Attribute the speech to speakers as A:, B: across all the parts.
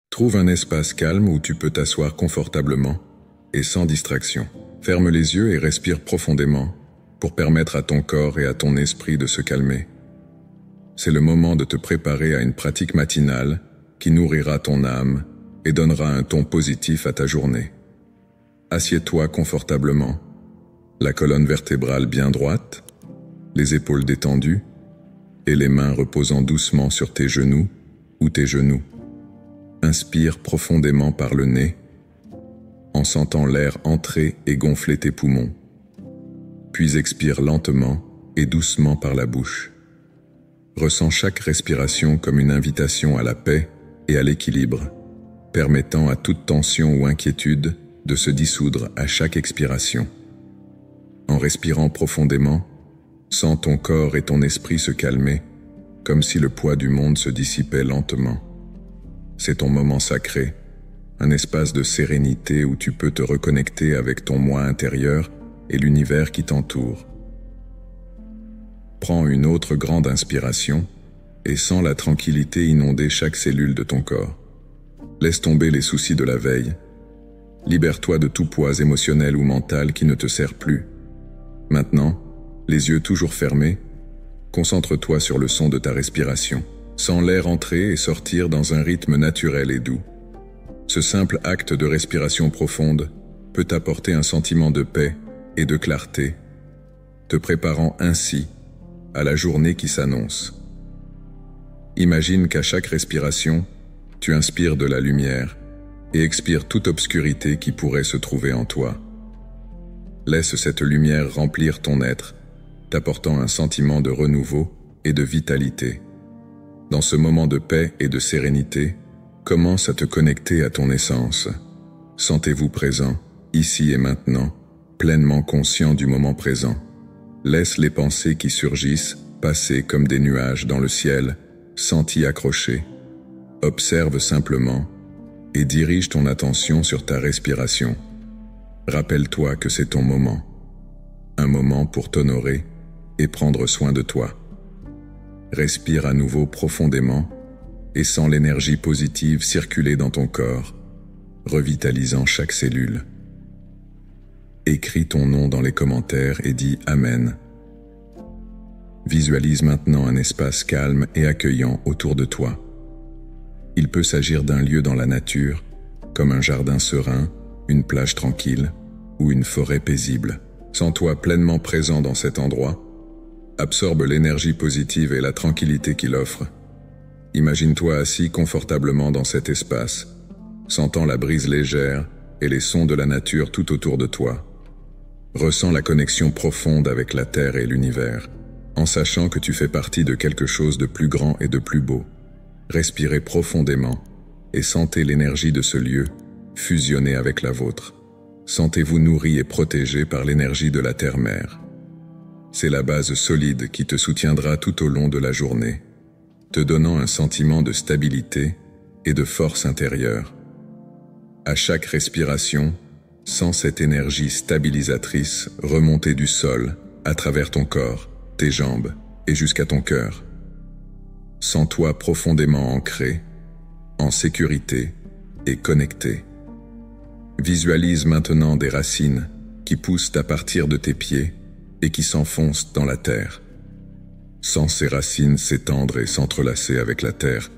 A: Trouve un espace calme où tu peux t'asseoir confortablement et sans distraction. Ferme les yeux et respire profondément pour permettre à ton corps et à ton esprit de se calmer. C'est le moment de te préparer à une pratique matinale qui nourrira ton âme et donnera un ton positif à ta journée. Assieds-toi confortablement, la colonne vertébrale bien droite, les épaules détendues et les mains reposant doucement sur tes genoux ou tes genoux. Inspire profondément par le nez, en sentant l'air entrer et gonfler tes poumons. Puis expire lentement et doucement par la bouche. Ressens chaque respiration comme une invitation à la paix et à l'équilibre, permettant à toute tension ou inquiétude de se dissoudre à chaque expiration. En respirant profondément, sens ton corps et ton esprit se calmer, comme si le poids du monde se dissipait lentement. C'est ton moment sacré, un espace de sérénité où tu peux te reconnecter avec ton moi intérieur et l'univers qui t'entoure. Prends une autre grande inspiration et sens la tranquillité inonder chaque cellule de ton corps. Laisse tomber les soucis de la veille. Libère-toi de tout poids émotionnel ou mental qui ne te sert plus. Maintenant, les yeux toujours fermés, concentre-toi sur le son de ta respiration. Sens l'air entrer et sortir dans un rythme naturel et doux. Ce simple acte de respiration profonde peut t'apporter un sentiment de paix et de clarté, te préparant ainsi à la journée qui s'annonce. Imagine qu'à chaque respiration, tu inspires de la lumière et expires toute obscurité qui pourrait se trouver en toi. Laisse cette lumière remplir ton être, t'apportant un sentiment de renouveau et de vitalité. Dans ce moment de paix et de sérénité, commence à te connecter à ton essence. Sentez-vous présent, ici et maintenant, pleinement conscient du moment présent. Laisse les pensées qui surgissent passer comme des nuages dans le ciel, sans t'y accrocher. Observe simplement et dirige ton attention sur ta respiration. Rappelle-toi que c'est ton moment. Un moment pour t'honorer et prendre soin de toi. Respire à nouveau profondément et sens l'énergie positive circuler dans ton corps, revitalisant chaque cellule. Écris ton nom dans les commentaires et dis Amen. Visualise maintenant un espace calme et accueillant autour de toi. Il peut s'agir d'un lieu dans la nature, comme un jardin serein, une plage tranquille ou une forêt paisible. Sens-toi pleinement présent dans cet endroit. Absorbe l'énergie positive et la tranquillité qu'il offre. Imagine-toi assis confortablement dans cet espace, sentant la brise légère et les sons de la nature tout autour de toi. Ressens la connexion profonde avec la terre et l'univers, en sachant que tu fais partie de quelque chose de plus grand et de plus beau. Respirez profondément et sentez l'énergie de ce lieu fusionner avec la vôtre. Sentez-vous nourri et protégé par l'énergie de la terre-mère. C'est la base solide qui te soutiendra tout au long de la journée, te donnant un sentiment de stabilité et de force intérieure. À chaque respiration, sens cette énergie stabilisatrice remonter du sol à travers ton corps, tes jambes et jusqu'à ton cœur. Sens-toi profondément ancré, en sécurité et connecté. Visualise maintenant des racines qui poussent à partir de tes pieds et qui s'enfoncent dans la terre. Sens ces racines s'étendre et s'entrelacer avec la terre,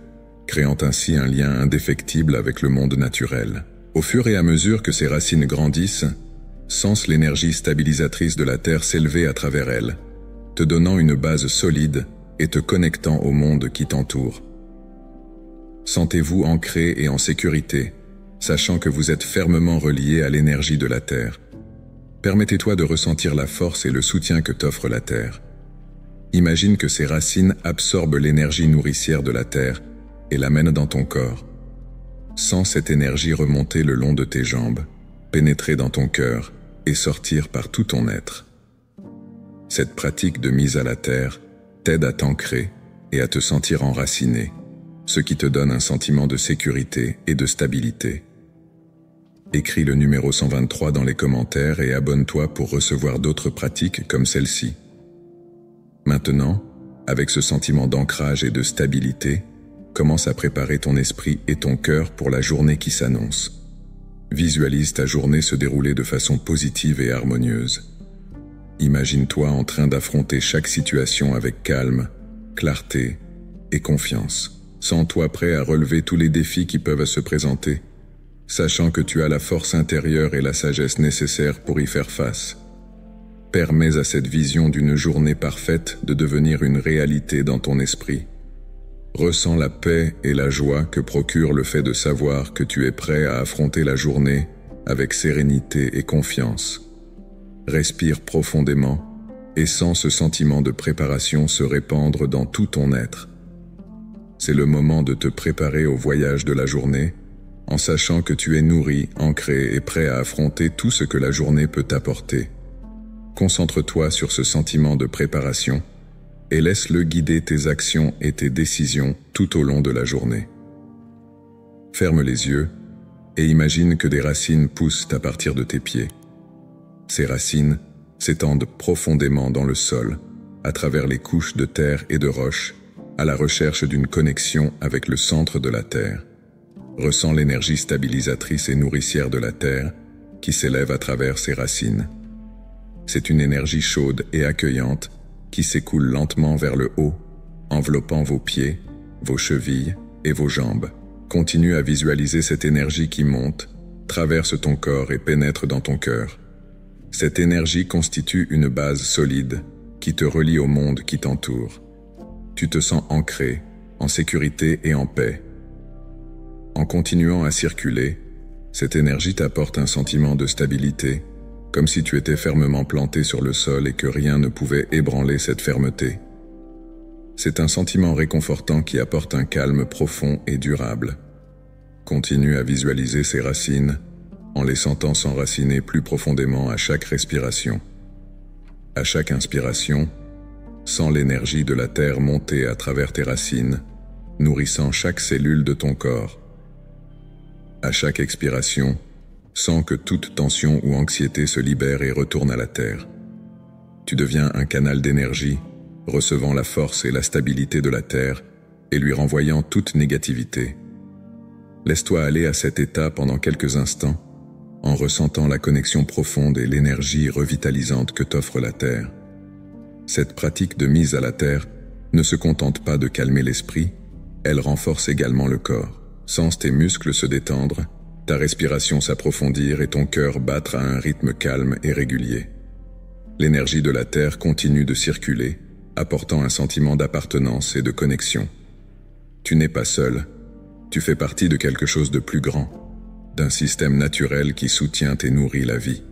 A: créant ainsi un lien indéfectible avec le monde naturel. Au fur et à mesure que ces racines grandissent, sens l'énergie stabilisatrice de la terre s'élever à travers elles, te donnant une base solide et te connectant au monde qui t'entoure. Sentez-vous ancré et en sécurité, sachant que vous êtes fermement relié à l'énergie de la terre. Permettez-toi de ressentir la force et le soutien que t'offre la terre. Imagine que ces racines absorbent l'énergie nourricière de la terre et l'amènent dans ton corps. Sens cette énergie remonter le long de tes jambes, pénétrer dans ton cœur et sortir par tout ton être. Cette pratique de mise à la terre t'aide à t'ancrer et à te sentir enraciné, ce qui te donne un sentiment de sécurité et de stabilité. Écris le numéro 123 dans les commentaires et abonne-toi pour recevoir d'autres pratiques comme celle-ci. Maintenant, avec ce sentiment d'ancrage et de stabilité, commence à préparer ton esprit et ton cœur pour la journée qui s'annonce. Visualise ta journée se dérouler de façon positive et harmonieuse. Imagine-toi en train d'affronter chaque situation avec calme, clarté et confiance. Sens-toi prêt à relever tous les défis qui peuvent se présenter, sachant que tu as la force intérieure et la sagesse nécessaires pour y faire face. Permets à cette vision d'une journée parfaite de devenir une réalité dans ton esprit. Ressens la paix et la joie que procure le fait de savoir que tu es prêt à affronter la journée avec sérénité et confiance. Respire profondément et sens ce sentiment de préparation se répandre dans tout ton être. C'est le moment de te préparer au voyage de la journée, en sachant que tu es nourri, ancré et prêt à affronter tout ce que la journée peut t'apporter. Concentre-toi sur ce sentiment de préparation et laisse-le guider tes actions et tes décisions tout au long de la journée. Ferme les yeux et imagine que des racines poussent à partir de tes pieds. Ces racines s'étendent profondément dans le sol, à travers les couches de terre et de roches, à la recherche d'une connexion avec le centre de la Terre. Ressens l'énergie stabilisatrice et nourricière de la Terre qui s'élève à travers ses racines. C'est une énergie chaude et accueillante qui s'écoule lentement vers le haut, enveloppant vos pieds, vos chevilles et vos jambes. Continue à visualiser cette énergie qui monte, traverse ton corps et pénètre dans ton cœur. Cette énergie constitue une base solide qui te relie au monde qui t'entoure. Tu te sens ancré, en sécurité et en paix. En continuant à circuler, cette énergie t'apporte un sentiment de stabilité, comme si tu étais fermement planté sur le sol et que rien ne pouvait ébranler cette fermeté. C'est un sentiment réconfortant qui apporte un calme profond et durable. Continue à visualiser ces racines, en les sentant s'enraciner plus profondément à chaque respiration. À chaque inspiration, sens l'énergie de la terre monter à travers tes racines, nourrissant chaque cellule de ton corps. À chaque expiration, sens que toute tension ou anxiété se libère et retourne à la terre. Tu deviens un canal d'énergie, recevant la force et la stabilité de la terre et lui renvoyant toute négativité. Laisse-toi aller à cet état pendant quelques instants, en ressentant la connexion profonde et l'énergie revitalisante que t'offre la terre. Cette pratique de mise à la terre ne se contente pas de calmer l'esprit, elle renforce également le corps. Sens tes muscles se détendre, ta respiration s'approfondir et ton cœur battre à un rythme calme et régulier. L'énergie de la terre continue de circuler, apportant un sentiment d'appartenance et de connexion. Tu n'es pas seul, tu fais partie de quelque chose de plus grand, d'un système naturel qui soutient et nourrit la vie.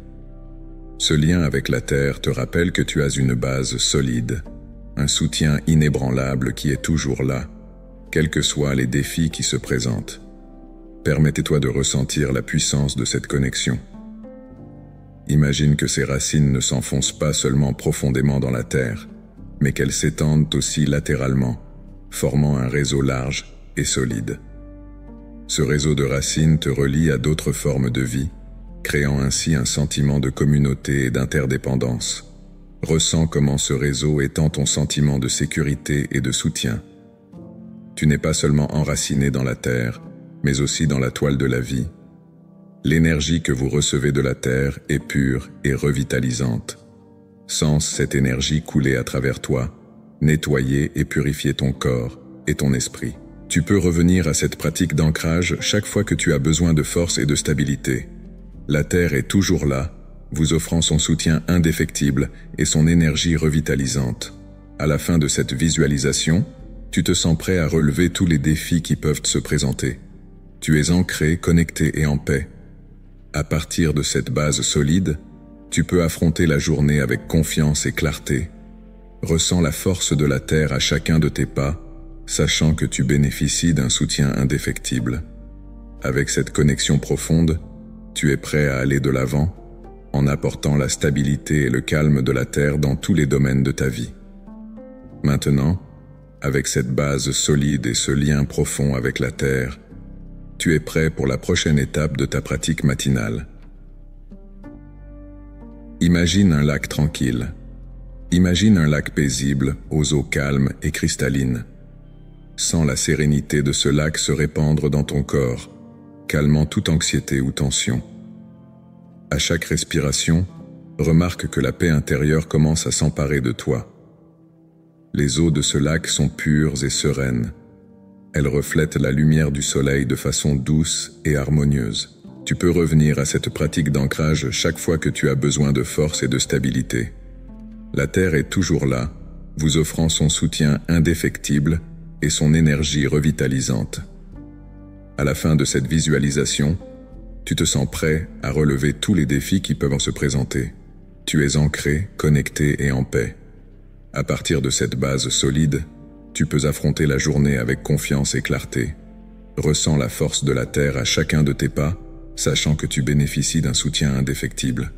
A: Ce lien avec la terre te rappelle que tu as une base solide, un soutien inébranlable qui est toujours là, quels que soient les défis qui se présentent. Permettez-toi de ressentir la puissance de cette connexion. Imagine que ces racines ne s'enfoncent pas seulement profondément dans la terre, mais qu'elles s'étendent aussi latéralement, formant un réseau large et solide. Ce réseau de racines te relie à d'autres formes de vie, créant ainsi un sentiment de communauté et d'interdépendance. Ressens comment ce réseau étend ton sentiment de sécurité et de soutien. Tu n'es pas seulement enraciné dans la terre, mais aussi dans la toile de la vie. L'énergie que vous recevez de la terre est pure et revitalisante. Sens cette énergie couler à travers toi, nettoyer et purifier ton corps et ton esprit. Tu peux revenir à cette pratique d'ancrage chaque fois que tu as besoin de force et de stabilité. La terre est toujours là, vous offrant son soutien indéfectible et son énergie revitalisante. À la fin de cette visualisation, tu te sens prêt à relever tous les défis qui peuvent se présenter. Tu es ancré, connecté et en paix. À partir de cette base solide, tu peux affronter la journée avec confiance et clarté. Ressens la force de la terre à chacun de tes pas, sachant que tu bénéficies d'un soutien indéfectible. Avec cette connexion profonde, tu es prêt à aller de l'avant, en apportant la stabilité et le calme de la terre dans tous les domaines de ta vie. Maintenant, avec cette base solide et ce lien profond avec la terre, tu es prêt pour la prochaine étape de ta pratique matinale. Imagine un lac tranquille. Imagine un lac paisible, aux eaux calmes et cristallines. Sens la sérénité de ce lac se répandre dans ton corps, calmant toute anxiété ou tension. À chaque respiration, remarque que la paix intérieure commence à s'emparer de toi. Les eaux de ce lac sont pures et sereines. Elles reflètent la lumière du soleil de façon douce et harmonieuse. Tu peux revenir à cette pratique d'ancrage chaque fois que tu as besoin de force et de stabilité. La Terre est toujours là, vous offrant son soutien indéfectible et son énergie revitalisante. À la fin de cette visualisation, tu te sens prêt à relever tous les défis qui peuvent se présenter. Tu es ancré, connecté et en paix. À partir de cette base solide, tu peux affronter la journée avec confiance et clarté. Ressens la force de la Terre à chacun de tes pas, sachant que tu bénéficies d'un soutien indéfectible.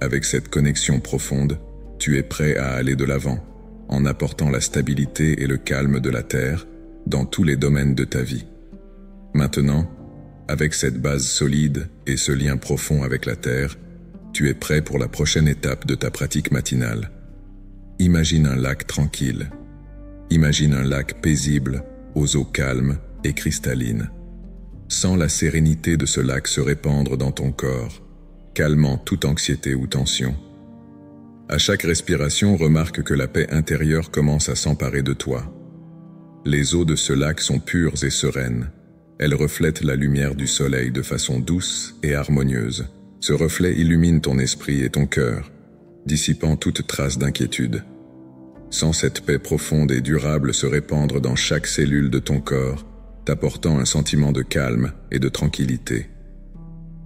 A: Avec cette connexion profonde, tu es prêt à aller de l'avant, en apportant la stabilité et le calme de la Terre dans tous les domaines de ta vie. Maintenant, avec cette base solide et ce lien profond avec la Terre, tu es prêt pour la prochaine étape de ta pratique matinale. Imagine un lac tranquille. Imagine un lac paisible, aux eaux calmes et cristallines. Sens la sérénité de ce lac se répandre dans ton corps, calmant toute anxiété ou tension. À chaque respiration, remarque que la paix intérieure commence à s'emparer de toi. Les eaux de ce lac sont pures et sereines. Elles reflètent la lumière du soleil de façon douce et harmonieuse. Ce reflet illumine ton esprit et ton cœur, dissipant toute trace d'inquiétude. Sens cette paix profonde et durable se répandre dans chaque cellule de ton corps, t'apportant un sentiment de calme et de tranquillité.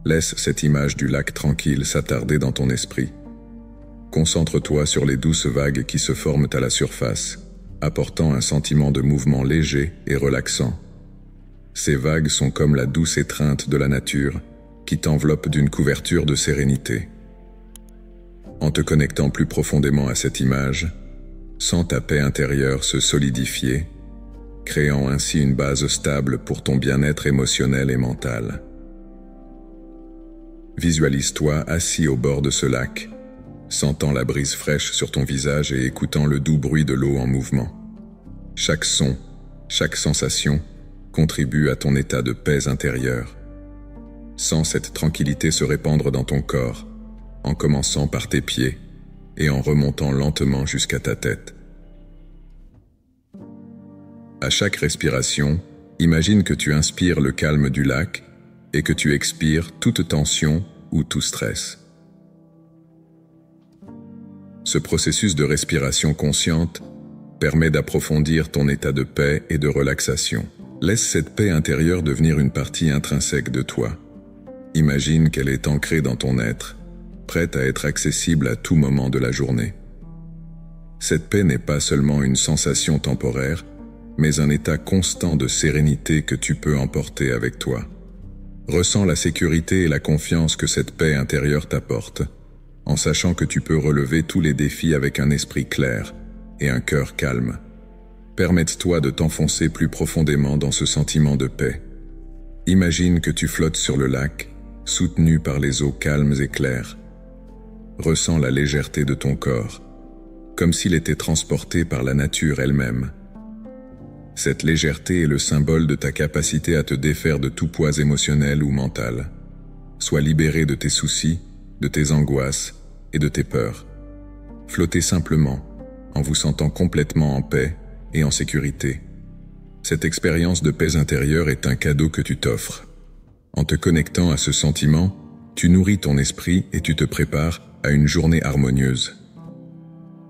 A: Laisse cette image du lac tranquille s'attarder dans ton esprit. Concentre-toi sur les douces vagues qui se forment à la surface, apportant un sentiment de mouvement léger et relaxant. Ces vagues sont comme la douce étreinte de la nature, qui t'enveloppe d'une couverture de sérénité. En te connectant plus profondément à cette image, sens ta paix intérieure se solidifier, créant ainsi une base stable pour ton bien-être émotionnel et mental. Visualise-toi assis au bord de ce lac, sentant la brise fraîche sur ton visage et écoutant le doux bruit de l'eau en mouvement. Chaque son, chaque sensation contribue à ton état de paix intérieure. Sens cette tranquillité se répandre dans ton corps, en commençant par tes pieds et en remontant lentement jusqu'à ta tête. À chaque respiration, imagine que tu inspires le calme du lac et que tu expires toute tension ou tout stress. Ce processus de respiration consciente permet d'approfondir ton état de paix et de relaxation. Laisse cette paix intérieure devenir une partie intrinsèque de toi. Imagine qu'elle est ancrée dans ton être, prête à être accessible à tout moment de la journée. Cette paix n'est pas seulement une sensation temporaire, mais un état constant de sérénité que tu peux emporter avec toi. Ressens la sécurité et la confiance que cette paix intérieure t'apporte, en sachant que tu peux relever tous les défis avec un esprit clair et un cœur calme. Permette-toi de t'enfoncer plus profondément dans ce sentiment de paix. Imagine que tu flottes sur le lac, soutenu par les eaux calmes et claires. Ressens la légèreté de ton corps, comme s'il était transporté par la nature elle-même. Cette légèreté est le symbole de ta capacité à te défaire de tout poids émotionnel ou mental. Sois libéré de tes soucis, de tes angoisses et de tes peurs. Flottez simplement, en vous sentant complètement en paix et en sécurité. Cette expérience de paix intérieure est un cadeau que tu t'offres. En te connectant à ce sentiment, tu nourris ton esprit et tu te prépares à une journée harmonieuse.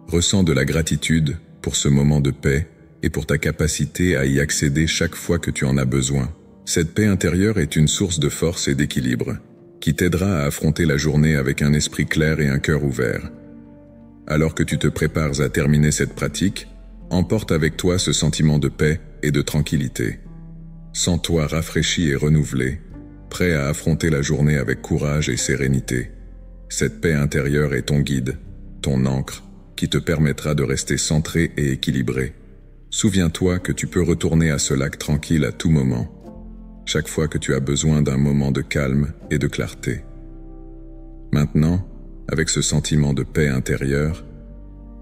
A: Ressens de la gratitude pour ce moment de paix et pour ta capacité à y accéder chaque fois que tu en as besoin. Cette paix intérieure est une source de force et d'équilibre, qui t'aidera à affronter la journée avec un esprit clair et un cœur ouvert. Alors que tu te prépares à terminer cette pratique, emporte avec toi ce sentiment de paix et de tranquillité. Sens-toi rafraîchi et renouvelé, prêt à affronter la journée avec courage et sérénité. Cette paix intérieure est ton guide, ton ancre, qui te permettra de rester centré et équilibré. Souviens-toi que tu peux retourner à ce lac tranquille à tout moment, chaque fois que tu as besoin d'un moment de calme et de clarté. Maintenant, avec ce sentiment de paix intérieure,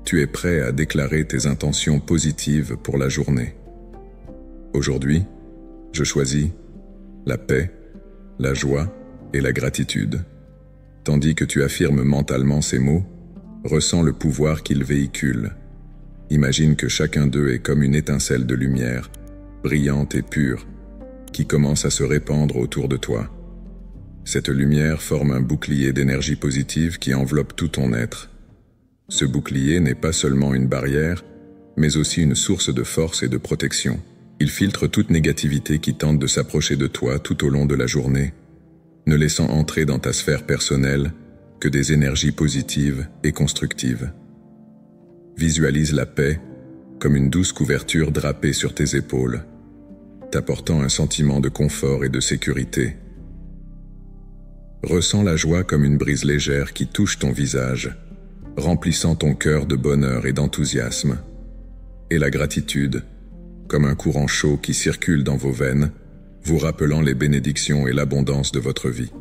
A: tu es prêt à déclarer tes intentions positives pour la journée. Aujourd'hui, je choisis la paix, la joie et la gratitude. Tandis que tu affirmes mentalement ces mots, ressens le pouvoir qu'ils véhiculent. Imagine que chacun d'eux est comme une étincelle de lumière, brillante et pure, qui commence à se répandre autour de toi. Cette lumière forme un bouclier d'énergie positive qui enveloppe tout ton être. Ce bouclier n'est pas seulement une barrière, mais aussi une source de force et de protection. Il filtre toute négativité qui tente de s'approcher de toi tout au long de la journée, ne laissant entrer dans ta sphère personnelle que des énergies positives et constructives. Visualise la paix comme une douce couverture drapée sur tes épaules, t'apportant un sentiment de confort et de sécurité. Ressens la joie comme une brise légère qui touche ton visage, remplissant ton cœur de bonheur et d'enthousiasme, et la gratitude comme un courant chaud qui circule dans vos veines, vous rappelant les bénédictions et l'abondance de votre vie.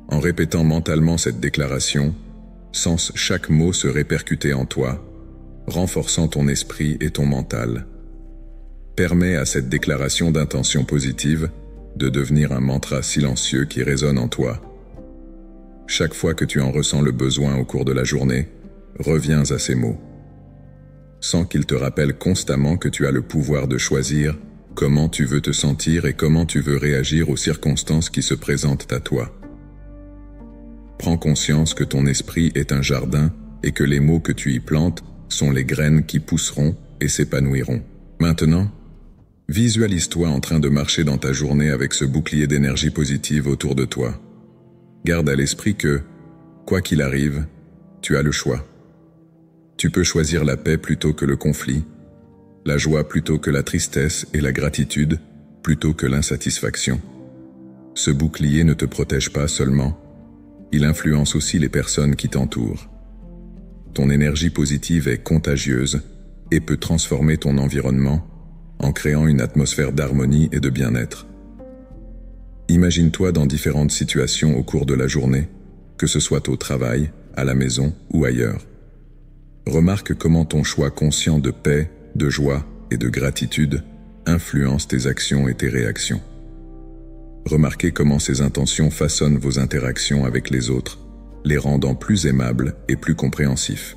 A: En répétant mentalement cette déclaration, sens chaque mot se répercuter en toi, renforçant ton esprit et ton mental. Permets à cette déclaration d'intention positive de devenir un mantra silencieux qui résonne en toi. Chaque fois que tu en ressens le besoin au cours de la journée, reviens à ces mots. Sens qu'ils te rappellent constamment que tu as le pouvoir de choisir comment tu veux te sentir et comment tu veux réagir aux circonstances qui se présentent à toi. Prends conscience que ton esprit est un jardin et que les mots que tu y plantes sont les graines qui pousseront et s'épanouiront. Maintenant, visualise-toi en train de marcher dans ta journée avec ce bouclier d'énergie positive autour de toi. Garde à l'esprit que, quoi qu'il arrive, tu as le choix. Tu peux choisir la paix plutôt que le conflit, la joie plutôt que la tristesse et la gratitude plutôt que l'insatisfaction. Ce bouclier ne te protège pas seulement, il influence aussi les personnes qui t'entourent. Ton énergie positive est contagieuse et peut transformer ton environnement en créant une atmosphère d'harmonie et de bien-être. Imagine-toi dans différentes situations au cours de la journée, que ce soit au travail, à la maison ou ailleurs. Remarque comment ton choix conscient de paix, de joie et de gratitude influence tes actions et tes réactions. Remarquez comment ces intentions façonnent vos interactions avec les autres, les rendant plus aimables et plus compréhensifs.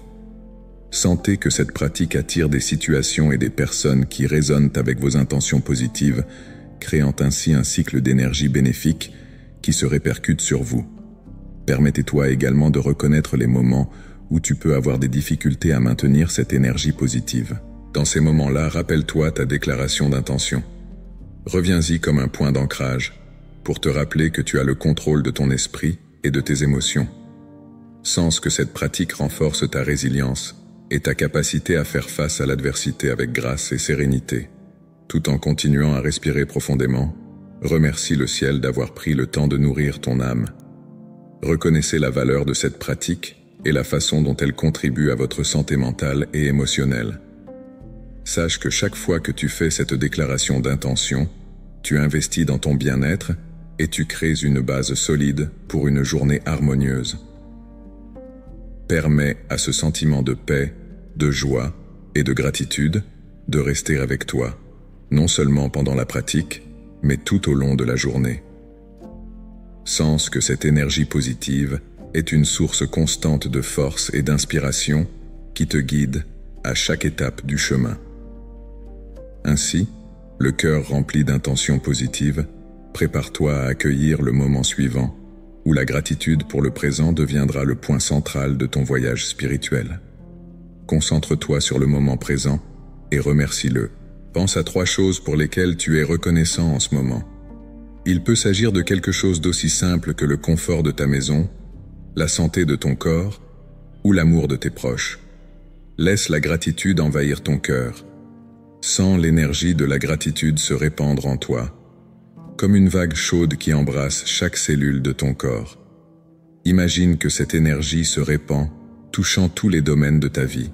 A: Sentez que cette pratique attire des situations et des personnes qui résonnent avec vos intentions positives, créant ainsi un cycle d'énergie bénéfique qui se répercute sur vous. Permettez-toi également de reconnaître les moments où tu peux avoir des difficultés à maintenir cette énergie positive. Dans ces moments-là, rappelle-toi ta déclaration d'intention. Reviens-y comme un point d'ancrage, pour te rappeler que tu as le contrôle de ton esprit et de tes émotions. Sens que cette pratique renforce ta résilience et ta capacité à faire face à l'adversité avec grâce et sérénité. Tout en continuant à respirer profondément, remercie le ciel d'avoir pris le temps de nourrir ton âme. Reconnaissez la valeur de cette pratique et la façon dont elle contribue à votre santé mentale et émotionnelle. Sache que chaque fois que tu fais cette déclaration d'intention, tu investis dans ton bien-être et tu crées une base solide pour une journée harmonieuse. Permets à ce sentiment de paix, de joie et de gratitude de rester avec toi, non seulement pendant la pratique, mais tout au long de la journée. Sens que cette énergie positive est une source constante de force et d'inspiration qui te guide à chaque étape du chemin. Ainsi, le cœur rempli d'intentions positives, prépare-toi à accueillir le moment suivant, où la gratitude pour le présent deviendra le point central de ton voyage spirituel. Concentre-toi sur le moment présent et remercie-le. Pense à 3 choses pour lesquelles tu es reconnaissant en ce moment. Il peut s'agir de quelque chose d'aussi simple que le confort de ta maison, la santé de ton corps ou l'amour de tes proches. Laisse la gratitude envahir ton cœur. Sens l'énergie de la gratitude se répandre en toi, comme une vague chaude qui embrasse chaque cellule de ton corps. Imagine que cette énergie se répand, touchant tous les domaines de ta vie.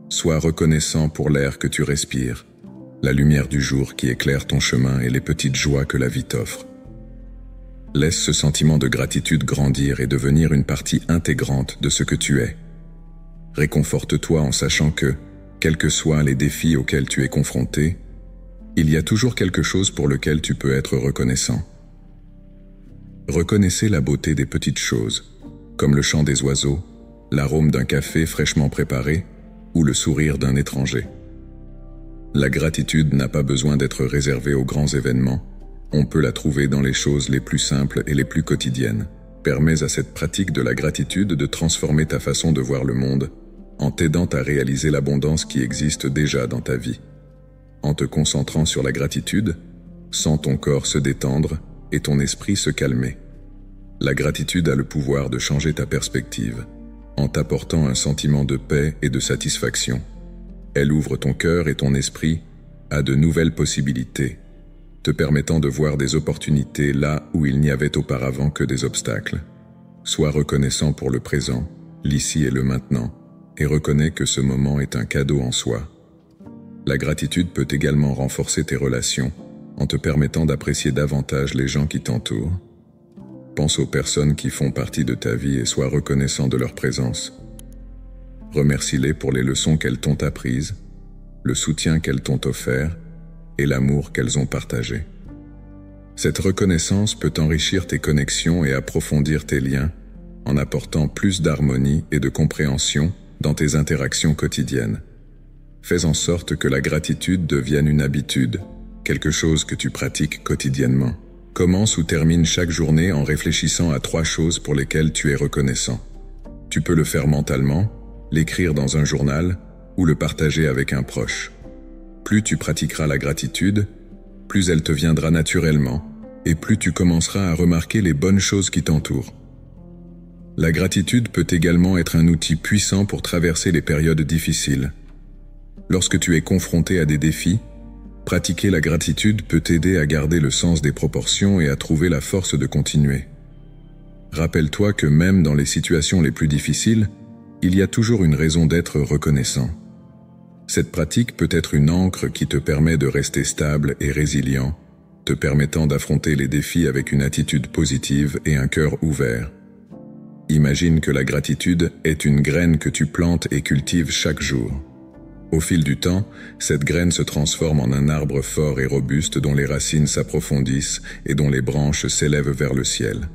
A: Sois reconnaissant pour l'air que tu respires, la lumière du jour qui éclaire ton chemin et les petites joies que la vie t'offre. Laisse ce sentiment de gratitude grandir et devenir une partie intégrante de ce que tu es. Réconforte-toi en sachant que, quels que soient les défis auxquels tu es confronté, Il y a toujours quelque chose pour lequel tu peux être reconnaissant. Reconnaissez la beauté des petites choses, comme le chant des oiseaux, l'arôme d'un café fraîchement préparé ou le sourire d'un étranger. La gratitude n'a pas besoin d'être réservée aux grands événements, on peut la trouver dans les choses les plus simples et les plus quotidiennes. Permets à cette pratique de la gratitude de transformer ta façon de voir le monde, en t'aidant à réaliser l'abondance qui existe déjà dans ta vie. En te concentrant sur la gratitude, sens ton corps se détendre et ton esprit se calmer. La gratitude a le pouvoir de changer ta perspective, en t'apportant un sentiment de paix et de satisfaction. Elle ouvre ton cœur et ton esprit à de nouvelles possibilités, te permettant de voir des opportunités là où il n'y avait auparavant que des obstacles. Sois reconnaissant pour le présent, l'ici et le maintenant, et reconnais que ce moment est un cadeau en soi. La gratitude peut également renforcer tes relations, en te permettant d'apprécier davantage les gens qui t'entourent. Pense aux personnes qui font partie de ta vie et sois reconnaissant de leur présence. Remercie-les pour les leçons qu'elles t'ont apprises, le soutien qu'elles t'ont offert et l'amour qu'elles ont partagé. Cette reconnaissance peut enrichir tes connexions et approfondir tes liens en apportant plus d'harmonie et de compréhension dans tes interactions quotidiennes. Fais en sorte que la gratitude devienne une habitude, quelque chose que tu pratiques quotidiennement. Commence ou termine chaque journée en réfléchissant à 3 choses pour lesquelles tu es reconnaissant. Tu peux le faire mentalement, l'écrire dans un journal ou le partager avec un proche. Plus tu pratiqueras la gratitude, plus elle te viendra naturellement et plus tu commenceras à remarquer les bonnes choses qui t'entourent. La gratitude peut également être un outil puissant pour traverser les périodes difficiles. Lorsque tu es confronté à des défis, pratiquer la gratitude peut t'aider à garder le sens des proportions et à trouver la force de continuer. Rappelle-toi que même dans les situations les plus difficiles, il y a toujours une raison d'être reconnaissant. Cette pratique peut être une ancre qui te permet de rester stable et résilient, te permettant d'affronter les défis avec une attitude positive et un cœur ouvert. Imagine que la gratitude est une graine que tu plantes et cultives chaque jour. Au fil du temps, cette graine se transforme en un arbre fort et robuste dont les racines s'approfondissent et dont les branches s'élèvent vers le ciel.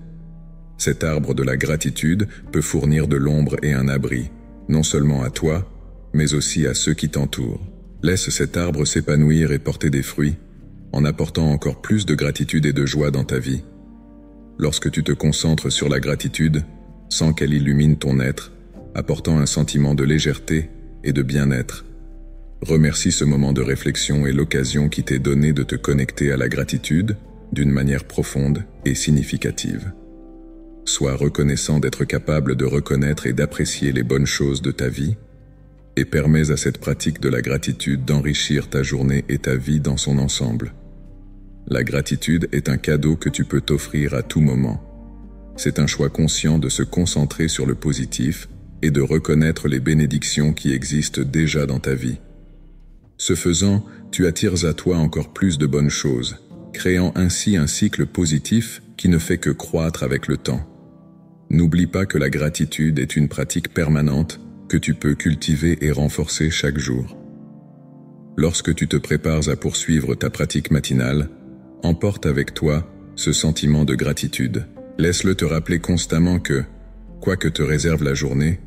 A: Cet arbre de la gratitude peut fournir de l'ombre et un abri, non seulement à toi, mais aussi à ceux qui t'entourent. Laisse cet arbre s'épanouir et porter des fruits, en apportant encore plus de gratitude et de joie dans ta vie. Lorsque tu te concentres sur la gratitude, sens qu'elle illumine ton être, apportant un sentiment de légèreté et de bien-être. Remercie ce moment de réflexion et l'occasion qui t'est donnée de te connecter à la gratitude d'une manière profonde et significative. Sois reconnaissant d'être capable de reconnaître et d'apprécier les bonnes choses de ta vie et permets à cette pratique de la gratitude d'enrichir ta journée et ta vie dans son ensemble. La gratitude est un cadeau que tu peux t'offrir à tout moment. C'est un choix conscient de se concentrer sur le positif et de reconnaître les bénédictions qui existent déjà dans ta vie. Ce faisant, tu attires à toi encore plus de bonnes choses, créant ainsi un cycle positif qui ne fait que croître avec le temps. N'oublie pas que la gratitude est une pratique permanente que tu peux cultiver et renforcer chaque jour. Lorsque tu te prépares à poursuivre ta pratique matinale, emporte avec toi ce sentiment de gratitude. Laisse-le te rappeler constamment que, quoi que te réserve la journée,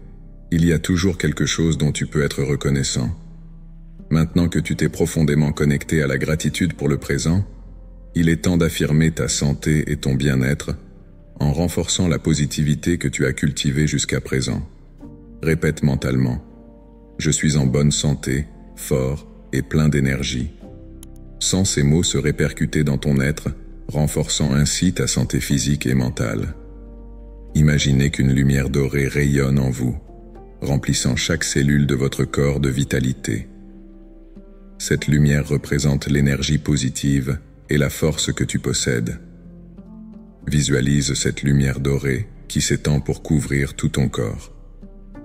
A: il y a toujours quelque chose dont tu peux être reconnaissant. Maintenant que tu t'es profondément connecté à la gratitude pour le présent, il est temps d'affirmer ta santé et ton bien-être en renforçant la positivité que tu as cultivée jusqu'à présent. Répète mentalement « Je suis en bonne santé, fort et plein d'énergie ». Sens ces mots se répercuter dans ton être, renforçant ainsi ta santé physique et mentale. Imaginez qu'une lumière dorée rayonne en vous, remplissant chaque cellule de votre corps de vitalité. Cette lumière représente l'énergie positive et la force que tu possèdes. Visualise cette lumière dorée qui s'étend pour couvrir tout ton corps,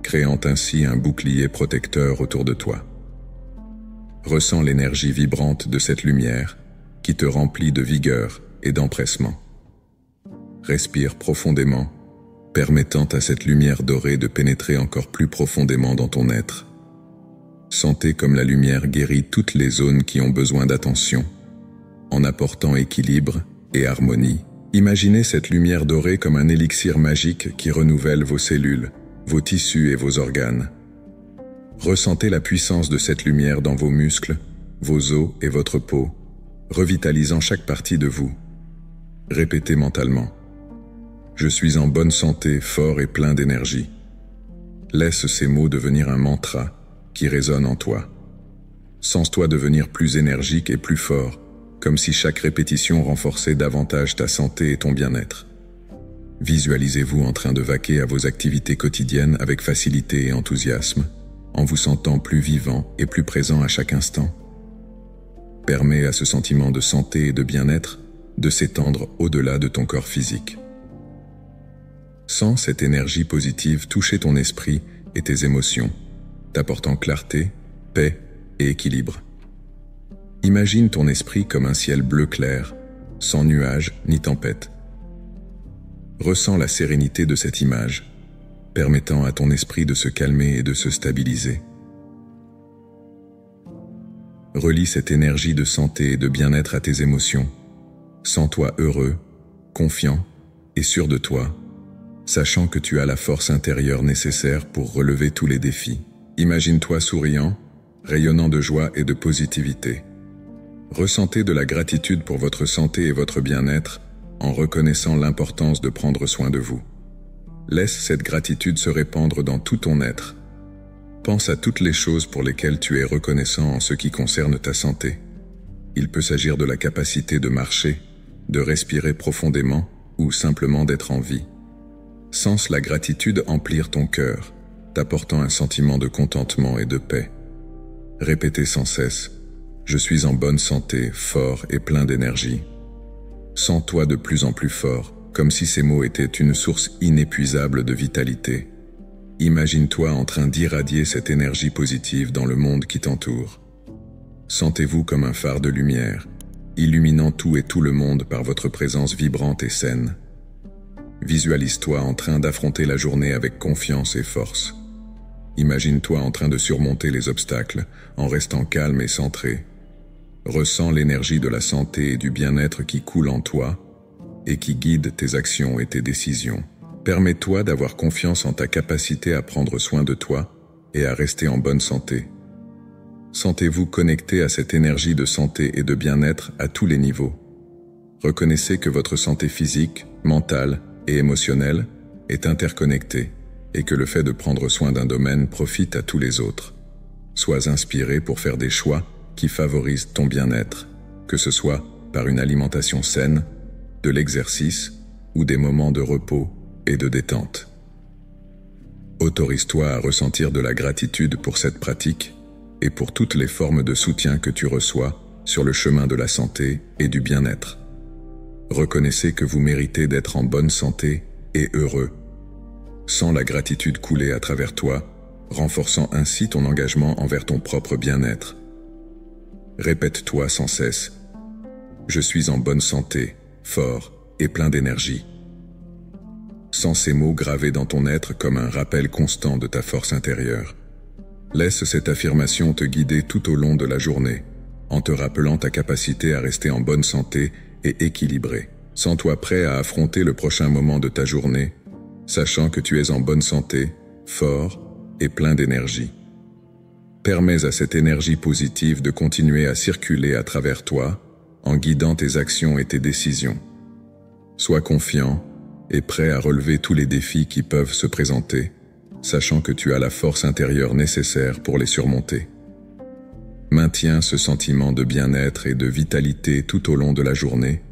A: créant ainsi un bouclier protecteur autour de toi. Ressens l'énergie vibrante de cette lumière qui te remplit de vigueur et d'empressement. Respire profondément, permettant à cette lumière dorée de pénétrer encore plus profondément dans ton être. Sentez comme la lumière guérit toutes les zones qui ont besoin d'attention, en apportant équilibre et harmonie. Imaginez cette lumière dorée comme un élixir magique qui renouvelle vos cellules, vos tissus et vos organes. Ressentez la puissance de cette lumière dans vos muscles, vos os et votre peau, revitalisant chaque partie de vous. Répétez mentalement. Je suis en bonne santé, fort et plein d'énergie. Laisse ces mots devenir un mantra qui résonne en toi. Sens-toi devenir plus énergique et plus fort, comme si chaque répétition renforçait davantage ta santé et ton bien-être. Visualisez-vous en train de vaquer à vos activités quotidiennes avec facilité et enthousiasme, en vous sentant plus vivant et plus présent à chaque instant. Permets à ce sentiment de santé et de bien-être de s'étendre au-delà de ton corps physique. Sens cette énergie positive toucher ton esprit et tes émotions, t'apportant clarté, paix et équilibre. Imagine ton esprit comme un ciel bleu clair, sans nuages ni tempête. Ressens la sérénité de cette image, permettant à ton esprit de se calmer et de se stabiliser. Relie cette énergie de santé et de bien-être à tes émotions. Sens-toi heureux, confiant et sûr de toi, sachant que tu as la force intérieure nécessaire pour relever tous les défis. Imagine-toi souriant, rayonnant de joie et de positivité. Ressentez de la gratitude pour votre santé et votre bien-être en reconnaissant l'importance de prendre soin de vous. Laisse cette gratitude se répandre dans tout ton être. Pense à toutes les choses pour lesquelles tu es reconnaissant en ce qui concerne ta santé. Il peut s'agir de la capacité de marcher, de respirer profondément ou simplement d'être en vie. Sens la gratitude emplir ton cœur, t'apportant un sentiment de contentement et de paix. Répétez sans cesse « Je suis en bonne santé, fort et plein d'énergie ». Sens-toi de plus en plus fort, comme si ces mots étaient une source inépuisable de vitalité. Imagine-toi en train d'irradier cette énergie positive dans le monde qui t'entoure. Sentez-vous comme un phare de lumière, illuminant tout et tout le monde par votre présence vibrante et saine. Visualise-toi en train d'affronter la journée avec confiance et force. Imagine-toi en train de surmonter les obstacles, en restant calme et centré. Ressens l'énergie de la santé et du bien-être qui coule en toi et qui guide tes actions et tes décisions. Permets-toi d'avoir confiance en ta capacité à prendre soin de toi et à rester en bonne santé. Sentez-vous connecté à cette énergie de santé et de bien-être à tous les niveaux. Reconnaissez que votre santé physique, mentale et émotionnelle est interconnectée et que le fait de prendre soin d'un domaine profite à tous les autres. Sois inspiré pour faire des choix qui favorisent ton bien-être, que ce soit par une alimentation saine, de l'exercice ou des moments de repos et de détente. Autorise-toi à ressentir de la gratitude pour cette pratique et pour toutes les formes de soutien que tu reçois sur le chemin de la santé et du bien-être. Reconnaissez que vous méritez d'être en bonne santé et heureux. Sens la gratitude couler à travers toi, renforçant ainsi ton engagement envers ton propre bien-être. Répète-toi sans cesse « Je suis en bonne santé, fort et plein d'énergie ». Sens ces mots gravés dans ton être comme un rappel constant de ta force intérieure. Laisse cette affirmation te guider tout au long de la journée, en te rappelant ta capacité à rester en bonne santé et équilibré. Sens-toi prêt à affronter le prochain moment de ta journée, sachant que tu es en bonne santé, fort et plein d'énergie. Permets à cette énergie positive de continuer à circuler à travers toi, en guidant tes actions et tes décisions. Sois confiant et prêt à relever tous les défis qui peuvent se présenter, sachant que tu as la force intérieure nécessaire pour les surmonter. Maintiens ce sentiment de bien-être et de vitalité tout au long de la journée,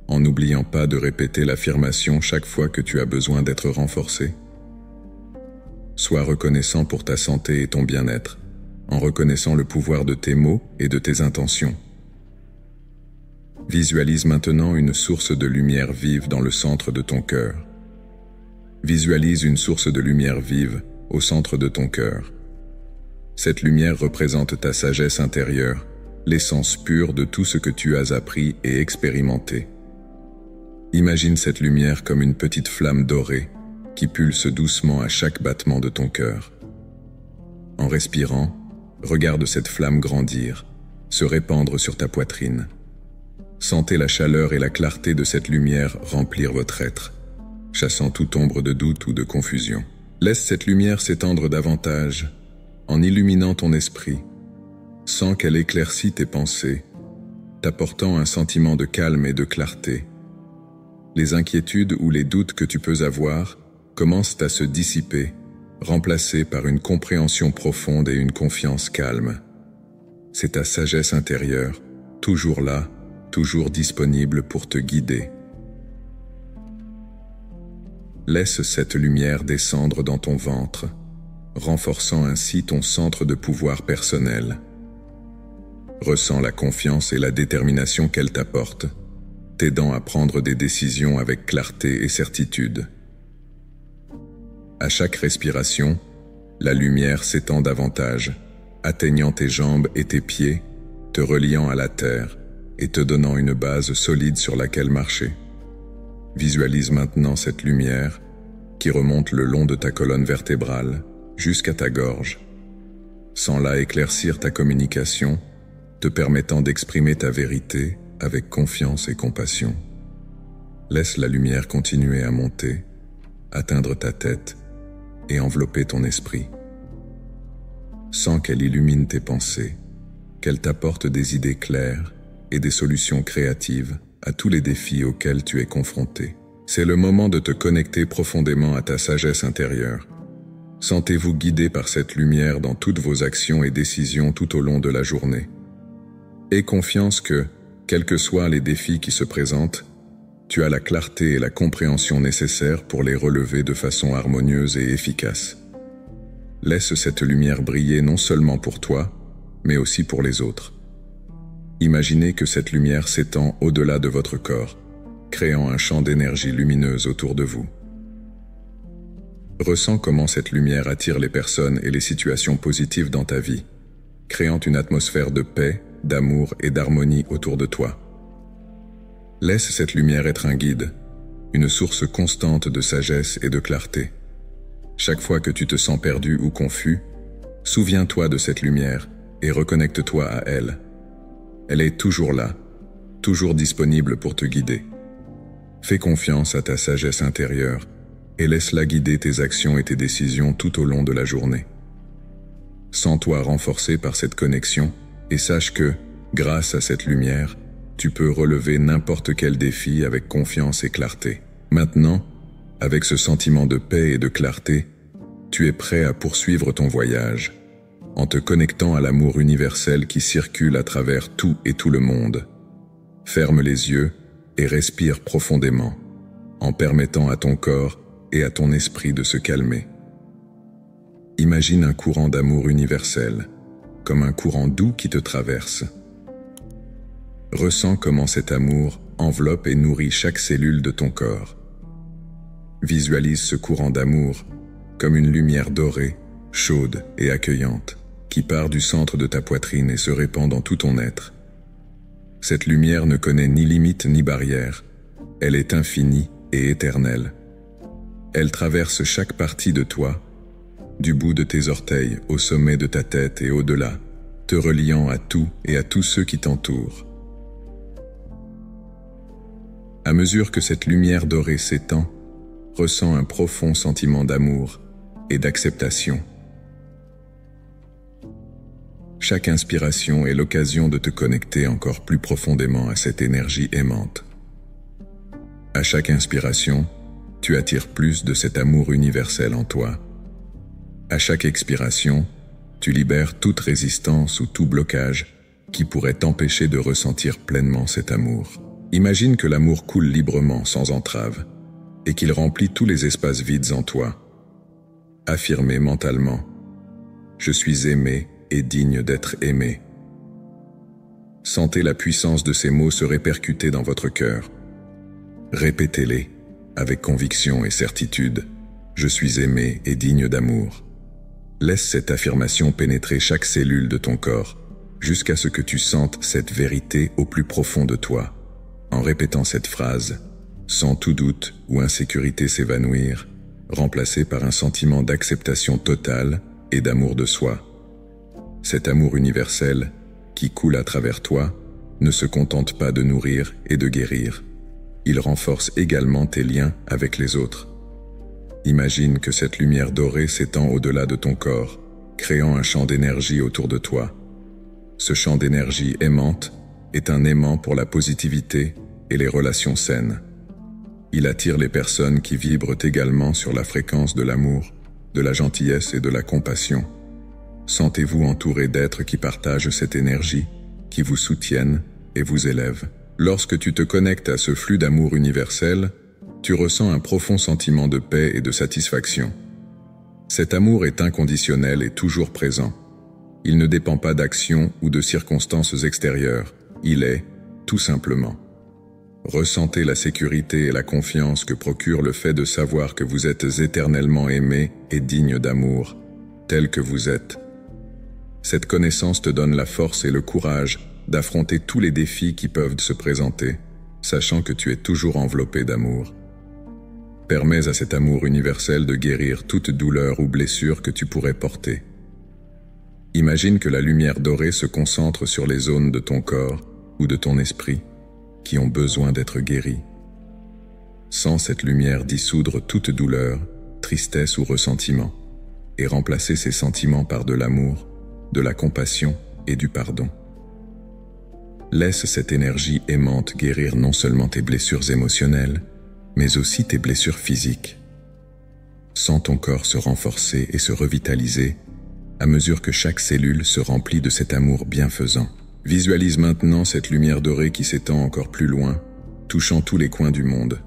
A: en n'oubliant pas de répéter l'affirmation chaque fois que tu as besoin d'être renforcé. Sois reconnaissant pour ta santé et ton bien-être, en reconnaissant le pouvoir de tes mots et de tes intentions. Visualise maintenant une source de lumière vive dans le centre de ton cœur. Visualise une source de lumière vive au centre de ton cœur. Cette lumière représente ta sagesse intérieure, l'essence pure de tout ce que tu as appris et expérimenté. Imagine cette lumière comme une petite flamme dorée qui pulse doucement à chaque battement de ton cœur. En respirant, regarde cette flamme grandir, se répandre sur ta poitrine. Sentez la chaleur et la clarté de cette lumière remplir votre être, chassant toute ombre de doute ou de confusion. Laisse cette lumière s'étendre davantage, en illuminant ton esprit, sans qu'elle éclaircisse tes pensées, t'apportant un sentiment de calme et de clarté. Les inquiétudes ou les doutes que tu peux avoir commencent à se dissiper, remplacés par une compréhension profonde et une confiance calme. C'est ta sagesse intérieure, toujours là, toujours disponible pour te guider. Laisse cette lumière descendre dans ton ventre, renforçant ainsi ton centre de pouvoir personnel. Ressens la confiance et la détermination qu'elle t'apporte, t'aidant à prendre des décisions avec clarté et certitude. À chaque respiration, la lumière s'étend davantage, atteignant tes jambes et tes pieds, te reliant à la terre et te donnant une base solide sur laquelle marcher. Visualise maintenant cette lumière qui remonte le long de ta colonne vertébrale jusqu'à ta gorge, sans là éclaircir ta communication, te permettant d'exprimer ta vérité avec confiance et compassion. Laisse la lumière continuer à monter, atteindre ta tête et envelopper ton esprit. Sens qu'elle illumine tes pensées, qu'elle t'apporte des idées claires et des solutions créatives à tous les défis auxquels tu es confronté. C'est le moment de te connecter profondément à ta sagesse intérieure. Sentez-vous guidé par cette lumière dans toutes vos actions et décisions tout au long de la journée. Aie confiance que, quels que soient les défis qui se présentent, tu as la clarté et la compréhension nécessaires pour les relever de façon harmonieuse et efficace. Laisse cette lumière briller non seulement pour toi, mais aussi pour les autres. Imaginez que cette lumière s'étend au-delà de votre corps, créant un champ d'énergie lumineuse autour de vous. Ressens comment cette lumière attire les personnes et les situations positives dans ta vie, créant une atmosphère de paix, d'amour et d'harmonie autour de toi. Laisse cette lumière être un guide, une source constante de sagesse et de clarté. Chaque fois que tu te sens perdu ou confus, souviens-toi de cette lumière et reconnecte-toi à elle. Elle est toujours là, toujours disponible pour te guider. Fais confiance à ta sagesse intérieure et laisse-la guider tes actions et tes décisions tout au long de la journée. Sens-toi renforcé par cette connexion et sache que, grâce à cette lumière, tu peux relever n'importe quel défi avec confiance et clarté. Maintenant, avec ce sentiment de paix et de clarté, tu es prêt à poursuivre ton voyage, en te connectant à l'amour universel qui circule à travers tout et tout le monde. Ferme les yeux et respire profondément, en permettant à ton corps et à ton esprit de se calmer. Imagine un courant d'amour universel, comme un courant doux qui te traverse. Ressens comment cet amour enveloppe et nourrit chaque cellule de ton corps. Visualise ce courant d'amour comme une lumière dorée, chaude et accueillante, qui part du centre de ta poitrine et se répand dans tout ton être. Cette lumière ne connaît ni limite ni barrière, elle est infinie et éternelle. Elle traverse chaque partie de toi, du bout de tes orteils au sommet de ta tête et au-delà, te reliant à tout et à tous ceux qui t'entourent. À mesure que cette lumière dorée s'étend, ressens un profond sentiment d'amour et d'acceptation. Chaque inspiration est l'occasion de te connecter encore plus profondément à cette énergie aimante. À chaque inspiration, tu attires plus de cet amour universel en toi. À chaque expiration, tu libères toute résistance ou tout blocage qui pourrait t'empêcher de ressentir pleinement cet amour. Imagine que l'amour coule librement, sans entrave, et qu'il remplit tous les espaces vides en toi. Affirmez mentalement « Je suis aimé et digne d'être aimé ». Sentez la puissance de ces mots se répercuter dans votre cœur. Répétez-les avec conviction et certitude. « Je suis aimé et digne d'amour ». Laisse cette affirmation pénétrer chaque cellule de ton corps, jusqu'à ce que tu sentes cette vérité au plus profond de toi. En répétant cette phrase, sans tout doute ou insécurité s'évanouir, remplacé par un sentiment d'acceptation totale et d'amour de soi. Cet amour universel, qui coule à travers toi, ne se contente pas de nourrir et de guérir. Il renforce également tes liens avec les autres. Imagine que cette lumière dorée s'étend au-delà de ton corps, créant un champ d'énergie autour de toi. Ce champ d'énergie aimante est un aimant pour la positivité et les relations saines. Il attire les personnes qui vibrent également sur la fréquence de l'amour, de la gentillesse et de la compassion. Sentez-vous entouré d'êtres qui partagent cette énergie, qui vous soutiennent et vous élèvent. Lorsque tu te connectes à ce flux d'amour universel, tu ressens un profond sentiment de paix et de satisfaction. Cet amour est inconditionnel et toujours présent. Il ne dépend pas d'actions ou de circonstances extérieures. Il est, tout simplement. Ressentez la sécurité et la confiance que procure le fait de savoir que vous êtes éternellement aimé et digne d'amour, tel que vous êtes. Cette connaissance te donne la force et le courage d'affronter tous les défis qui peuvent se présenter, sachant que tu es toujours enveloppé d'amour. Permets à cet amour universel de guérir toute douleur ou blessure que tu pourrais porter. Imagine que la lumière dorée se concentre sur les zones de ton corps ou de ton esprit qui ont besoin d'être guéries. Sens cette lumière dissoudre toute douleur, tristesse ou ressentiment et remplacer ces sentiments par de l'amour, de la compassion et du pardon. Laisse cette énergie aimante guérir non seulement tes blessures émotionnelles, mais aussi tes blessures physiques. Sens ton corps se renforcer et se revitaliser à mesure que chaque cellule se remplit de cet amour bienfaisant. Visualise maintenant cette lumière dorée qui s'étend encore plus loin, touchant tous les coins du monde.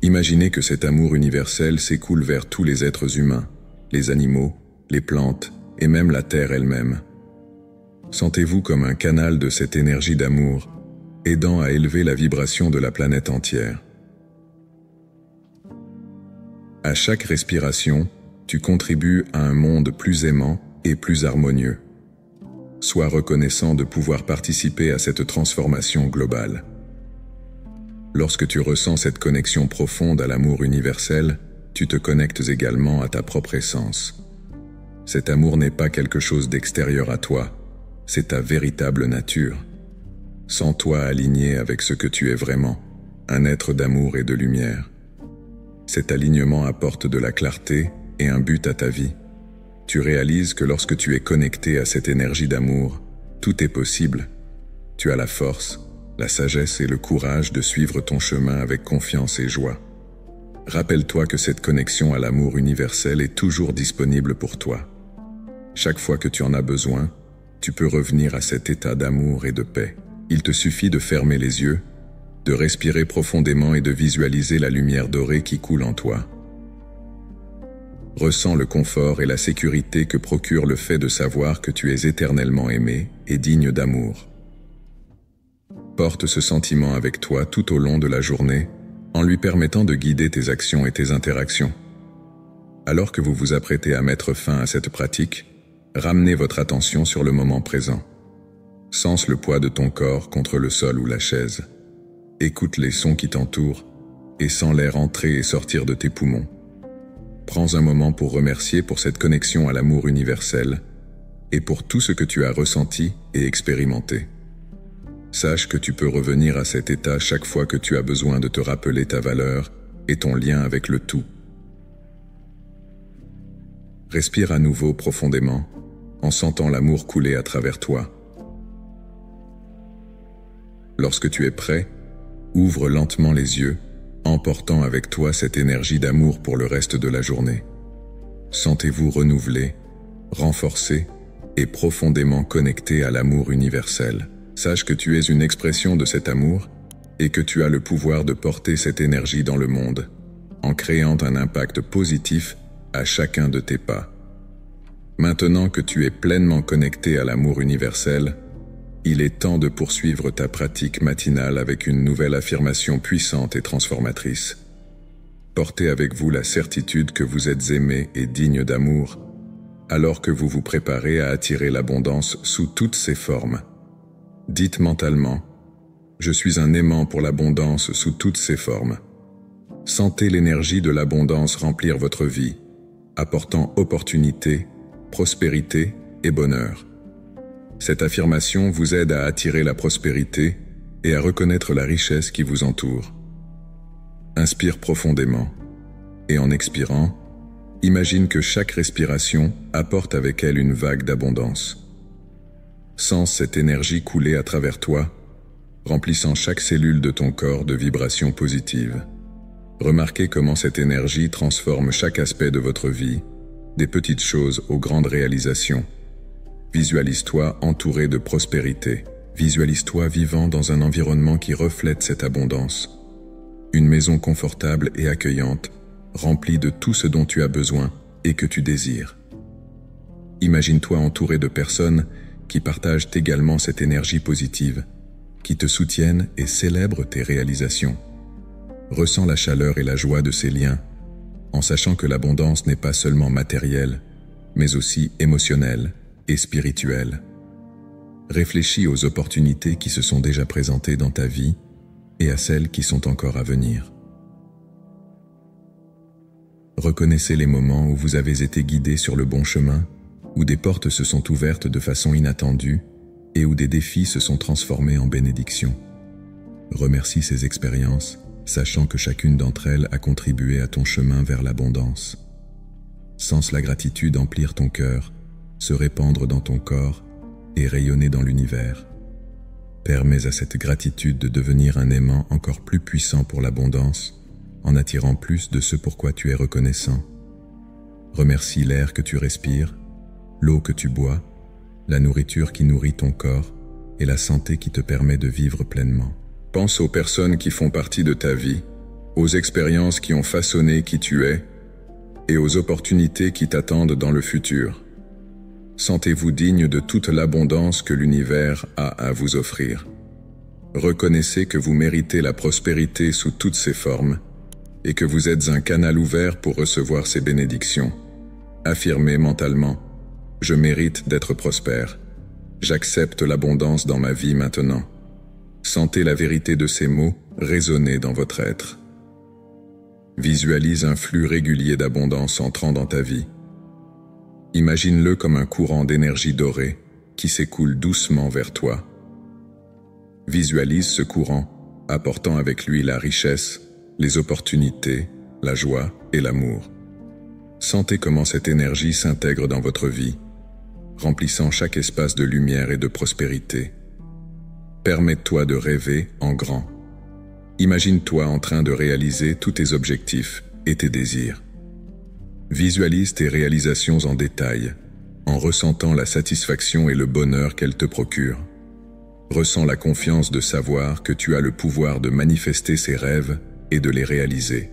A: Imaginez que cet amour universel s'écoule vers tous les êtres humains, les animaux, les plantes et même la terre elle-même. Sentez-vous comme un canal de cette énergie d'amour, aidant à élever la vibration de la planète entière. À chaque respiration, tu contribues à un monde plus aimant et plus harmonieux. Sois reconnaissant de pouvoir participer à cette transformation globale. Lorsque tu ressens cette connexion profonde à l'amour universel, tu te connectes également à ta propre essence. Cet amour n'est pas quelque chose d'extérieur à toi, c'est ta véritable nature. Sens-toi aligné avec ce que tu es vraiment, un être d'amour et de lumière. Cet alignement apporte de la clarté et un but à ta vie. Tu réalises que lorsque tu es connecté à cette énergie d'amour, tout est possible. Tu as la force, la sagesse et le courage de suivre ton chemin avec confiance et joie. Rappelle-toi que cette connexion à l'amour universel est toujours disponible pour toi. Chaque fois que tu en as besoin, tu peux revenir à cet état d'amour et de paix. Il te suffit de fermer les yeux, de respirer profondément et de visualiser la lumière dorée qui coule en toi. Ressens le confort et la sécurité que procure le fait de savoir que tu es éternellement aimé et digne d'amour. Porte ce sentiment avec toi tout au long de la journée, en lui permettant de guider tes actions et tes interactions. Alors que vous vous apprêtez à mettre fin à cette pratique, ramenez votre attention sur le moment présent. Sens le poids de ton corps contre le sol ou la chaise. Écoute les sons qui t'entourent et sens l'air entrer et sortir de tes poumons. Prends un moment pour remercier pour cette connexion à l'amour universel et pour tout ce que tu as ressenti et expérimenté. Sache que tu peux revenir à cet état chaque fois que tu as besoin de te rappeler ta valeur et ton lien avec le tout. Respire à nouveau profondément en sentant l'amour couler à travers toi. Lorsque tu es prêt, ouvre lentement les yeux, emportant avec toi cette énergie d'amour pour le reste de la journée. Sentez-vous renouvelé, renforcé et profondément connecté à l'amour universel. Sache que tu es une expression de cet amour et que tu as le pouvoir de porter cette énergie dans le monde, en créant un impact positif à chacun de tes pas. Maintenant que tu es pleinement connecté à l'amour universel, il est temps de poursuivre ta pratique matinale avec une nouvelle affirmation puissante et transformatrice. Portez avec vous la certitude que vous êtes aimé et digne d'amour, alors que vous vous préparez à attirer l'abondance sous toutes ses formes. Dites mentalement « Je suis un aimant pour l'abondance sous toutes ses formes ». Sentez l'énergie de l'abondance remplir votre vie, apportant opportunité, prospérité et bonheur. Cette affirmation vous aide à attirer la prospérité et à reconnaître la richesse qui vous entoure. Inspire profondément et en expirant, imagine que chaque respiration apporte avec elle une vague d'abondance. Sens cette énergie couler à travers toi, remplissant chaque cellule de ton corps de vibrations positives. Remarquez comment cette énergie transforme chaque aspect de votre vie, des petites choses aux grandes réalisations. Visualise-toi entouré de prospérité. Visualise-toi vivant dans un environnement qui reflète cette abondance. Une maison confortable et accueillante, remplie de tout ce dont tu as besoin et que tu désires. Imagine-toi entouré de personnes qui partagent également cette énergie positive, qui te soutiennent et célèbrent tes réalisations. Ressens la chaleur et la joie de ces liens, en sachant que l'abondance n'est pas seulement matérielle, mais aussi émotionnelle et spirituelle. Réfléchis aux opportunités qui se sont déjà présentées dans ta vie et à celles qui sont encore à venir. Reconnaissez les moments où vous avez été guidé sur le bon chemin, où des portes se sont ouvertes de façon inattendue et où des défis se sont transformés en bénédictions. Remercie ces expériences, sachant que chacune d'entre elles a contribué à ton chemin vers l'abondance. Sens la gratitude emplir ton cœur, se répandre dans ton corps et rayonner dans l'univers. Permets à cette gratitude de devenir un aimant encore plus puissant pour l'abondance, en attirant plus de ce pourquoi tu es reconnaissant. Remercie l'air que tu respires, l'eau que tu bois, la nourriture qui nourrit ton corps et la santé qui te permet de vivre pleinement. Pense aux personnes qui font partie de ta vie, aux expériences qui ont façonné qui tu es et aux opportunités qui t'attendent dans le futur. Sentez-vous digne de toute l'abondance que l'univers a à vous offrir. Reconnaissez que vous méritez la prospérité sous toutes ses formes et que vous êtes un canal ouvert pour recevoir ces bénédictions. Affirmez mentalement « Je mérite d'être prospère. J'accepte l'abondance dans ma vie maintenant. » Sentez la vérité de ces mots résonner dans votre être. Visualise un flux régulier d'abondance entrant dans ta vie. Imagine-le comme un courant d'énergie dorée qui s'écoule doucement vers toi. Visualise ce courant, apportant avec lui la richesse, les opportunités, la joie et l'amour. Sentez comment cette énergie s'intègre dans votre vie, remplissant chaque espace de lumière et de prospérité. Permets-toi de rêver en grand. Imagine-toi en train de réaliser tous tes objectifs et tes désirs. Visualise tes réalisations en détail, en ressentant la satisfaction et le bonheur qu'elles te procurent. Ressens la confiance de savoir que tu as le pouvoir de manifester ces rêves et de les réaliser.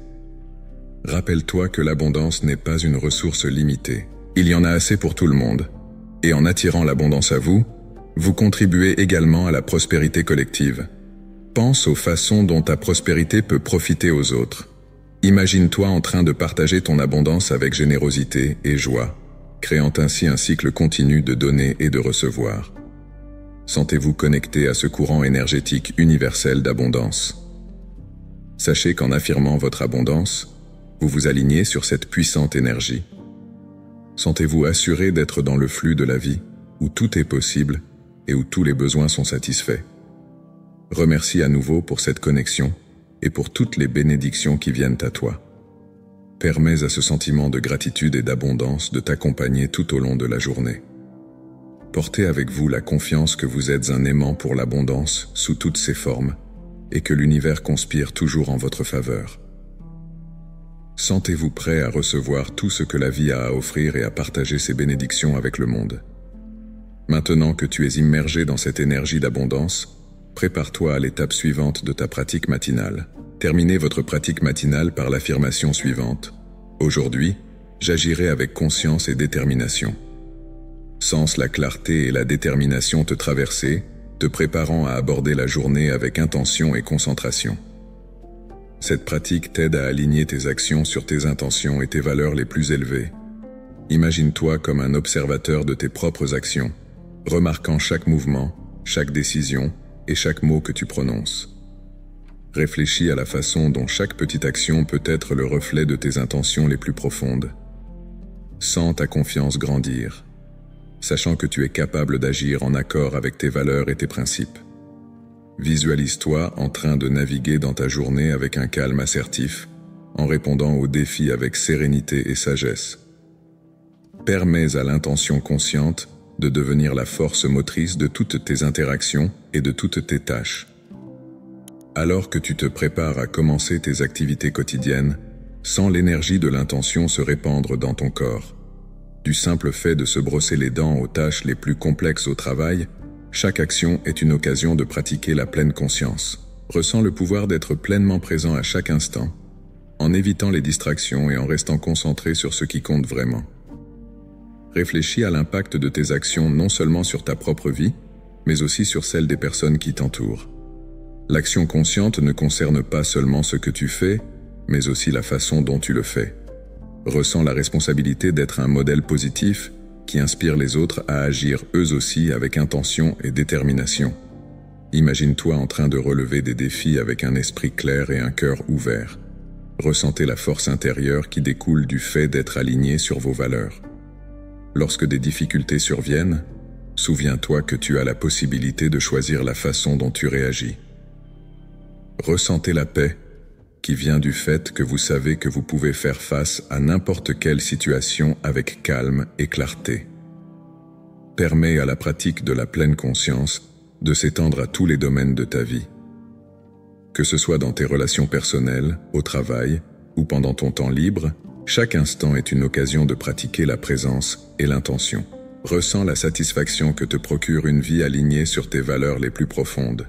A: Rappelle-toi que l'abondance n'est pas une ressource limitée. Il y en a assez pour tout le monde. Et en attirant l'abondance à vous, vous contribuez également à la prospérité collective. Pense aux façons dont ta prospérité peut profiter aux autres. Imagine-toi en train de partager ton abondance avec générosité et joie, créant ainsi un cycle continu de donner et de recevoir. Sentez-vous connecté à ce courant énergétique universel d'abondance. Sachez qu'en affirmant votre abondance, vous vous alignez sur cette puissante énergie. Sentez-vous assuré d'être dans le flux de la vie, où tout est possible et où tous les besoins sont satisfaits. Remercie à nouveau pour cette connexion et pour toutes les bénédictions qui viennent à toi. Permets à ce sentiment de gratitude et d'abondance de t'accompagner tout au long de la journée. Portez avec vous la confiance que vous êtes un aimant pour l'abondance sous toutes ses formes et que l'univers conspire toujours en votre faveur. Sentez-vous prêt à recevoir tout ce que la vie a à offrir et à partager ses bénédictions avec le monde. Maintenant que tu es immergé dans cette énergie d'abondance, prépare-toi à l'étape suivante de ta pratique matinale. Terminez votre pratique matinale par l'affirmation suivante. Aujourd'hui, j'agirai avec conscience et détermination. Sens la clarté et la détermination te traverser, te préparant à aborder la journée avec intention et concentration. Cette pratique t'aide à aligner tes actions sur tes intentions et tes valeurs les plus élevées. Imagine-toi comme un observateur de tes propres actions, remarquant chaque mouvement, chaque décision et chaque mot que tu prononces. Réfléchis à la façon dont chaque petite action peut être le reflet de tes intentions les plus profondes. Sens ta confiance grandir. sachant que tu es capable d'agir en accord avec tes valeurs et tes principes. Visualise-toi en train de naviguer dans ta journée avec un calme assertif, en répondant aux défis avec sérénité et sagesse. Permets à l'intention consciente de devenir la force motrice de toutes tes interactions et de toutes tes tâches. Alors que tu te prépares à commencer tes activités quotidiennes, sens l'énergie de l'intention se répandre dans ton corps. Du simple fait de se brosser les dents aux tâches les plus complexes au travail, chaque action est une occasion de pratiquer la pleine conscience. Ressens le pouvoir d'être pleinement présent à chaque instant, en évitant les distractions et en restant concentré sur ce qui compte vraiment. Réfléchis à l'impact de tes actions non seulement sur ta propre vie, mais aussi sur celle des personnes qui t'entourent. L'action consciente ne concerne pas seulement ce que tu fais, mais aussi la façon dont tu le fais. Ressens la responsabilité d'être un modèle positif qui inspire les autres à agir eux aussi avec intention et détermination. Imagine-toi en train de relever des défis avec un esprit clair et un cœur ouvert. Ressentez la force intérieure qui découle du fait d'être aligné sur vos valeurs. Lorsque des difficultés surviennent, souviens-toi que tu as la possibilité de choisir la façon dont tu réagis. Ressentez la paix qui vient du fait que vous savez que vous pouvez faire face à n'importe quelle situation avec calme et clarté. Permets à la pratique de la pleine conscience de s'étendre à tous les domaines de ta vie. Que ce soit dans tes relations personnelles, au travail ou pendant ton temps libre, chaque instant est une occasion de pratiquer la présence et l'intention. Ressens la satisfaction que te procure une vie alignée sur tes valeurs les plus profondes.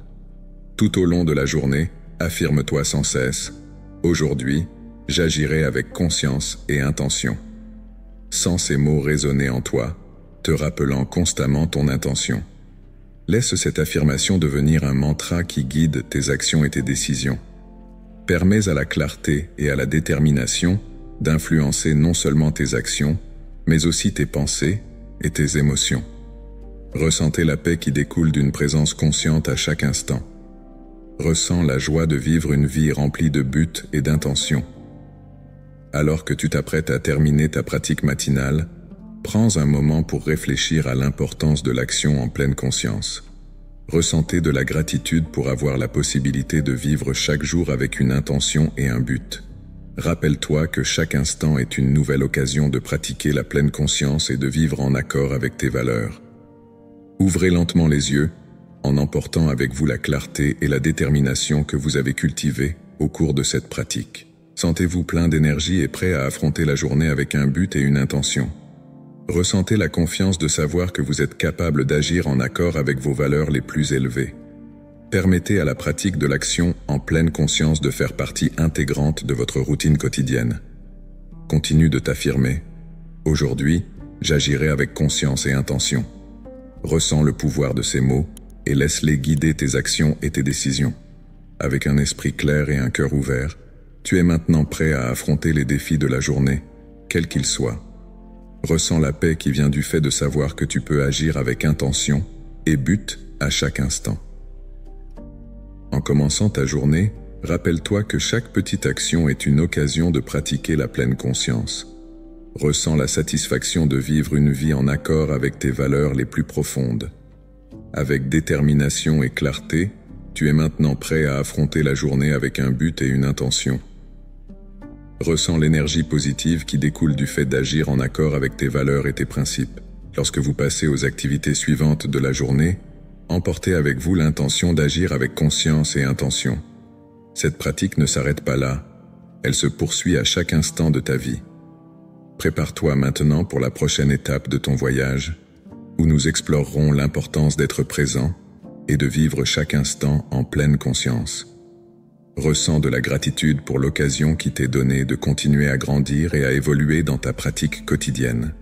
A: Tout au long de la journée, affirme-toi sans cesse « Aujourd'hui, j'agirai avec conscience et intention ». Sens ces mots résonner en toi, te rappelant constamment ton intention. Laisse cette affirmation devenir un mantra qui guide tes actions et tes décisions. Permets à la clarté et à la détermination d'influencer non seulement tes actions, mais aussi tes pensées et tes émotions. Ressentez la paix qui découle d'une présence consciente à chaque instant. Ressens la joie de vivre une vie remplie de buts et d'intentions. Alors que tu t'apprêtes à terminer ta pratique matinale, prends un moment pour réfléchir à l'importance de l'action en pleine conscience. Ressentez de la gratitude pour avoir la possibilité de vivre chaque jour avec une intention et un but. Rappelle-toi que chaque instant est une nouvelle occasion de pratiquer la pleine conscience et de vivre en accord avec tes valeurs. Ouvrez lentement les yeux, en emportant avec vous la clarté et la détermination que vous avez cultivées au cours de cette pratique. Sentez-vous plein d'énergie et prêt à affronter la journée avec un but et une intention. Ressentez la confiance de savoir que vous êtes capable d'agir en accord avec vos valeurs les plus élevées. Permettez à la pratique de l'action en pleine conscience de faire partie intégrante de votre routine quotidienne. Continue de t'affirmer. Aujourd'hui, j'agirai avec conscience et intention. Ressens le pouvoir de ces mots et laisse-les guider tes actions et tes décisions. Avec un esprit clair et un cœur ouvert, tu es maintenant prêt à affronter les défis de la journée, quels qu'ils soient. Ressens la paix qui vient du fait de savoir que tu peux agir avec intention et but à chaque instant. En commençant ta journée, rappelle-toi que chaque petite action est une occasion de pratiquer la pleine conscience. Ressens la satisfaction de vivre une vie en accord avec tes valeurs les plus profondes. Avec détermination et clarté, tu es maintenant prêt à affronter la journée avec un but et une intention. Ressens l'énergie positive qui découle du fait d'agir en accord avec tes valeurs et tes principes. Lorsque vous passez aux activités suivantes de la journée, emportez avec vous l'intention d'agir avec conscience et intention. Cette pratique ne s'arrête pas là, elle se poursuit à chaque instant de ta vie. Prépare-toi maintenant pour la prochaine étape de ton voyage, où nous explorerons l'importance d'être présent et de vivre chaque instant en pleine conscience. Ressens de la gratitude pour l'occasion qui t'est donnée de continuer à grandir et à évoluer dans ta pratique quotidienne.